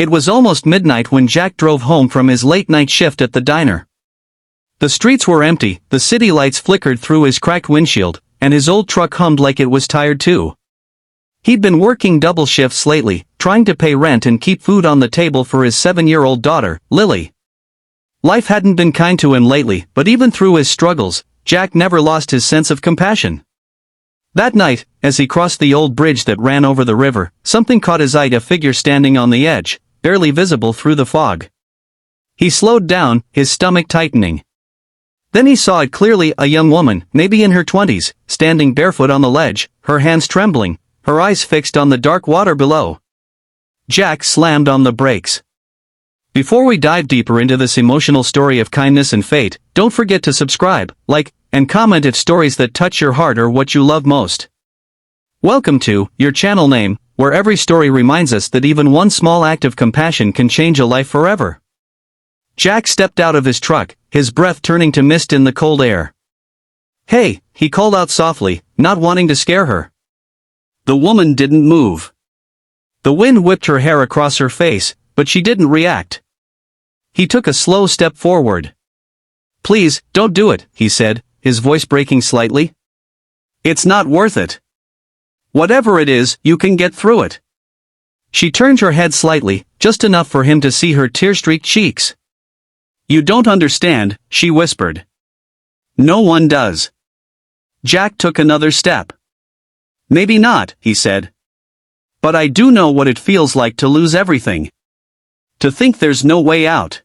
It was almost midnight when Jack drove home from his late-night shift at the diner. The streets were empty, the city lights flickered through his cracked windshield, and his old truck hummed like it was tired too. He'd been working double shifts lately, trying to pay rent and keep food on the table for his 7-year-old daughter, Lily. Life hadn't been kind to him lately, but even through his struggles, Jack never lost his sense of compassion. That night, as he crossed the old bridge that ran over the river, something caught his eye: a figure standing on the edge, barely visible through the fog. He slowed down, his stomach tightening. Then he saw it clearly: a young woman, maybe in her 20s, standing barefoot on the ledge, her hands trembling, her eyes fixed on the dark water below. Jack slammed on the brakes. Before we dive deeper into this emotional story of kindness and fate, don't forget to subscribe, like, and comment if stories that touch your heart are what you love most. Welcome to Your Channel Name, where every story reminds us that even one small act of compassion can change a life forever. Jack stepped out of his truck, his breath turning to mist in the cold air. "Hey," he called out softly, not wanting to scare her. The woman didn't move. The wind whipped her hair across her face, but she didn't react. He took a slow step forward. "Please, don't do it," he said, his voice breaking slightly. "It's not worth it. Whatever it is, you can get through it." She turned her head slightly, just enough for him to see her tear-streaked cheeks. "You don't understand," she whispered. "No one does." Jack took another step. "Maybe not," he said. "But I do know what it feels like to lose everything. To think there's no way out.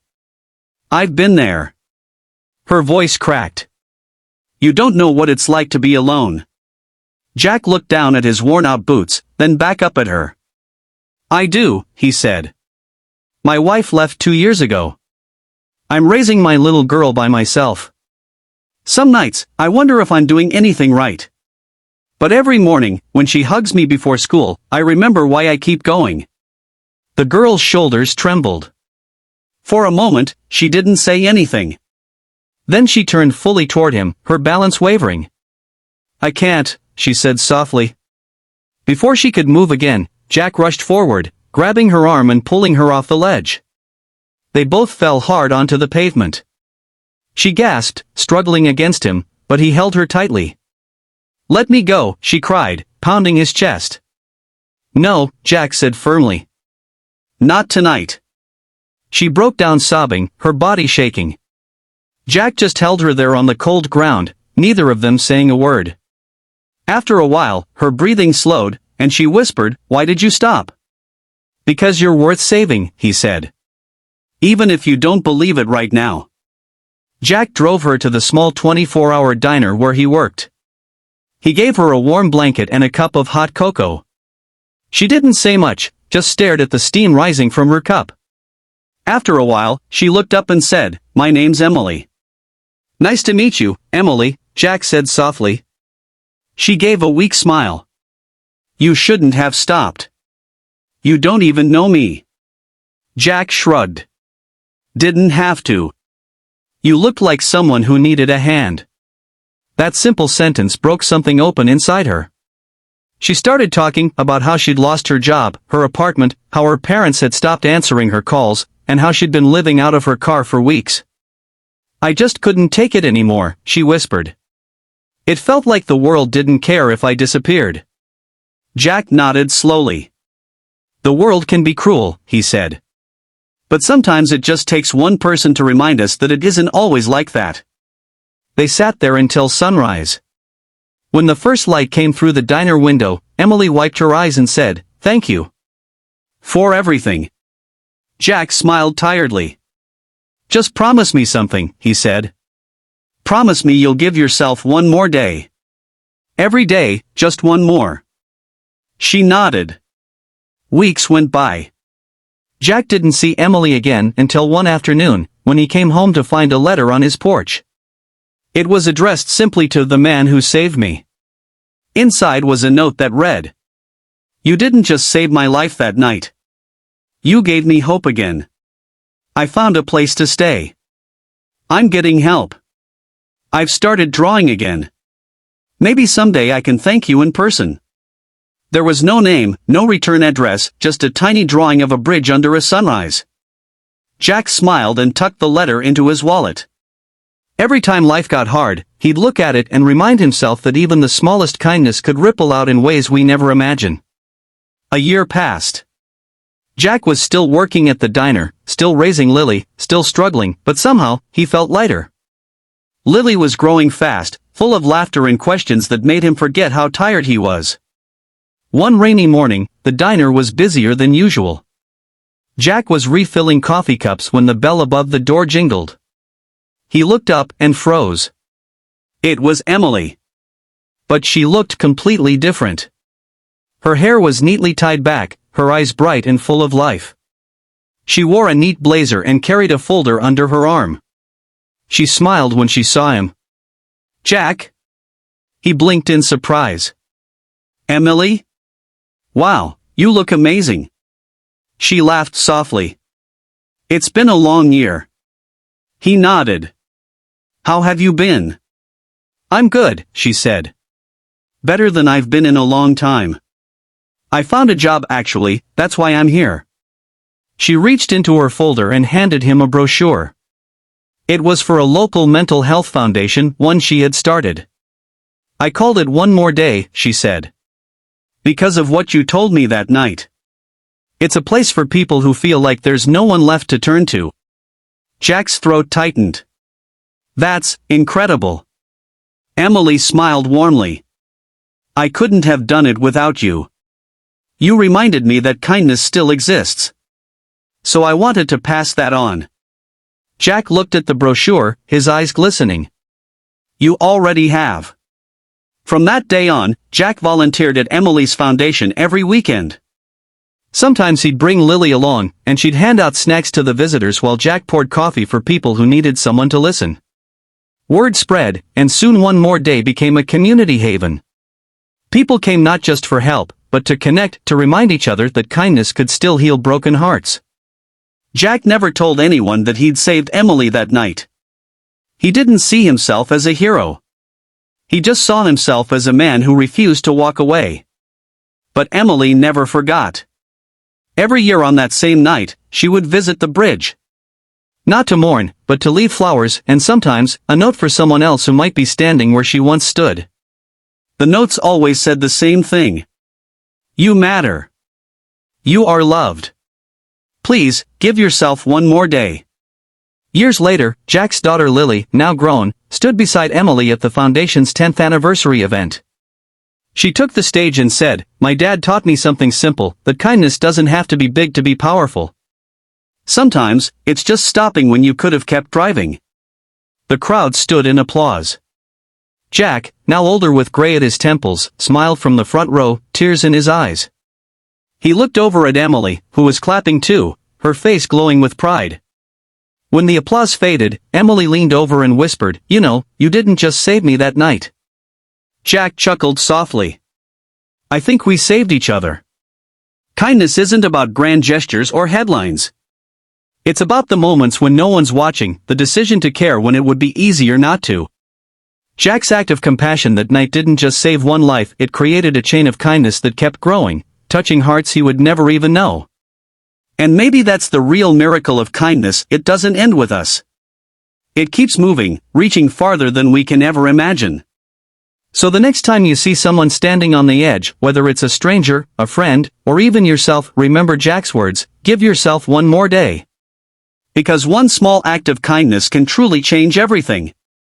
I've been there." Her voice cracked. "You don't know what it's like to be alone." Jack looked down at his worn-out boots, then back up at her. "I do," he said. "My wife left 2 years ago. I'm raising my little girl by myself. Some nights, I wonder if I'm doing anything right. But every morning, when she hugs me before school, I remember why I keep going." The girl's shoulders trembled. For a moment, she didn't say anything. Then she turned fully toward him, her balance wavering. "I can't," she said softly. Before she could move again, Jack rushed forward, grabbing her arm and pulling her off the ledge. They both fell hard onto the pavement. She gasped, struggling against him, but he held her tightly. "Let me go," she cried, pounding his chest. "No," Jack said firmly. "Not tonight." She broke down sobbing, her body shaking. Jack just held her there on the cold ground, neither of them saying a word. After a while, her breathing slowed, and she whispered, "Why did you stop?" "Because you're worth saving," he said. "Even if you don't believe it right now." Jack drove her to the small 24-hour diner where he worked. He gave her a warm blanket and a cup of hot cocoa. She didn't say much, just stared at the steam rising from her cup. After a while, she looked up and said, "My name's Emily." "Nice to meet you, Emily," Jack said softly. She gave a weak smile. "You shouldn't have stopped. You don't even know me." Jack shrugged. "Didn't have to. You looked like someone who needed a hand." That simple sentence broke something open inside her. She started talking about how she'd lost her job, her apartment, how her parents had stopped answering her calls, and how she'd been living out of her car for weeks. "I just couldn't take it anymore," she whispered. "It felt like the world didn't care if I disappeared." Jack nodded slowly. "The world can be cruel," he said. "But sometimes it just takes one person to remind us that it isn't always like that." They sat there until sunrise. When the first light came through the diner window, Emily wiped her eyes and said, "Thank you. For everything." Jack smiled tiredly. "Just promise me something," he said. "Promise me you'll give yourself one more day. Every day, just one more." She nodded. Weeks went by. Jack didn't see Emily again until one afternoon, when he came home to find a letter on his porch. It was addressed simply to "the man who saved me." Inside was a note that read, "You didn't just save my life that night. You gave me hope again. I found a place to stay. I'm getting help. I've started drawing again. Maybe someday I can thank you in person." There was no name, no return address, just a tiny drawing of a bridge under a sunrise. Jack smiled and tucked the letter into his wallet. Every time life got hard, he'd look at it and remind himself that even the smallest kindness could ripple out in ways we never imagine. A year passed. Jack was still working at the diner, still raising Lily, still struggling, but somehow, he felt lighter. Lily was growing fast, full of laughter and questions that made him forget how tired he was. One rainy morning, the diner was busier than usual. Jack was refilling coffee cups when the bell above the door jingled. He looked up and froze. It was Emily. But she looked completely different. Her hair was neatly tied back, her eyes bright and full of life. She wore a neat blazer and carried a folder under her arm. She smiled when she saw him. "Jack?" He blinked in surprise. "Emily? Wow, you look amazing." She laughed softly. "It's been a long year." He nodded. "How have you been?" "I'm good," she said. "Better than I've been in a long time. I found a job actually, that's why I'm here." She reached into her folder and handed him a brochure. It was for a local mental health foundation, one she had started. "I called it One More Day," she said. "Because of what you told me that night. It's a place for people who feel like there's no one left to turn to." Jack's throat tightened. "That's incredible." Emily smiled warmly. "I couldn't have done it without you. You reminded me that kindness still exists. So I wanted to pass that on." Jack looked at the brochure, his eyes glistening. "You already have." From that day on, Jack volunteered at Emily's foundation every weekend. Sometimes he'd bring Lily along, and she'd hand out snacks to the visitors while Jack poured coffee for people who needed someone to listen. Word spread, and soon One More Day became a community haven. People came not just for help, but to connect, to remind each other that kindness could still heal broken hearts. Jack never told anyone that he'd saved Emily that night. He didn't see himself as a hero. He just saw himself as a man who refused to walk away. But Emily never forgot. Every year on that same night, she would visit the bridge. Not to mourn, but to leave flowers and sometimes, a note for someone else who might be standing where she once stood. The notes always said the same thing. "You matter. You are loved. Please, give yourself one more day." Years later, Jack's daughter Lily, now grown, stood beside Emily at the foundation's 10th anniversary event. She took the stage and said, "My dad taught me something simple, that kindness doesn't have to be big to be powerful. Sometimes, it's just stopping when you could have kept driving." The crowd stood in applause. Jack, now older with gray at his temples, smiled from the front row, tears in his eyes. He looked over at Emily, who was clapping too, her face glowing with pride. When the applause faded, Emily leaned over and whispered, "You know, you didn't just save me that night." Jack chuckled softly. "I think we saved each other." Kindness isn't about grand gestures or headlines. It's about the moments when no one's watching, the decision to care when it would be easier not to. Jack's act of compassion that night didn't just save one life, it created a chain of kindness that kept growing, touching hearts he would never even know. And maybe that's the real miracle of kindness, it doesn't end with us. It keeps moving, reaching farther than we can ever imagine. So the next time you see someone standing on the edge, whether it's a stranger, a friend, or even yourself, remember Jack's words, give yourself one more day. Because one small act of kindness can truly change everything.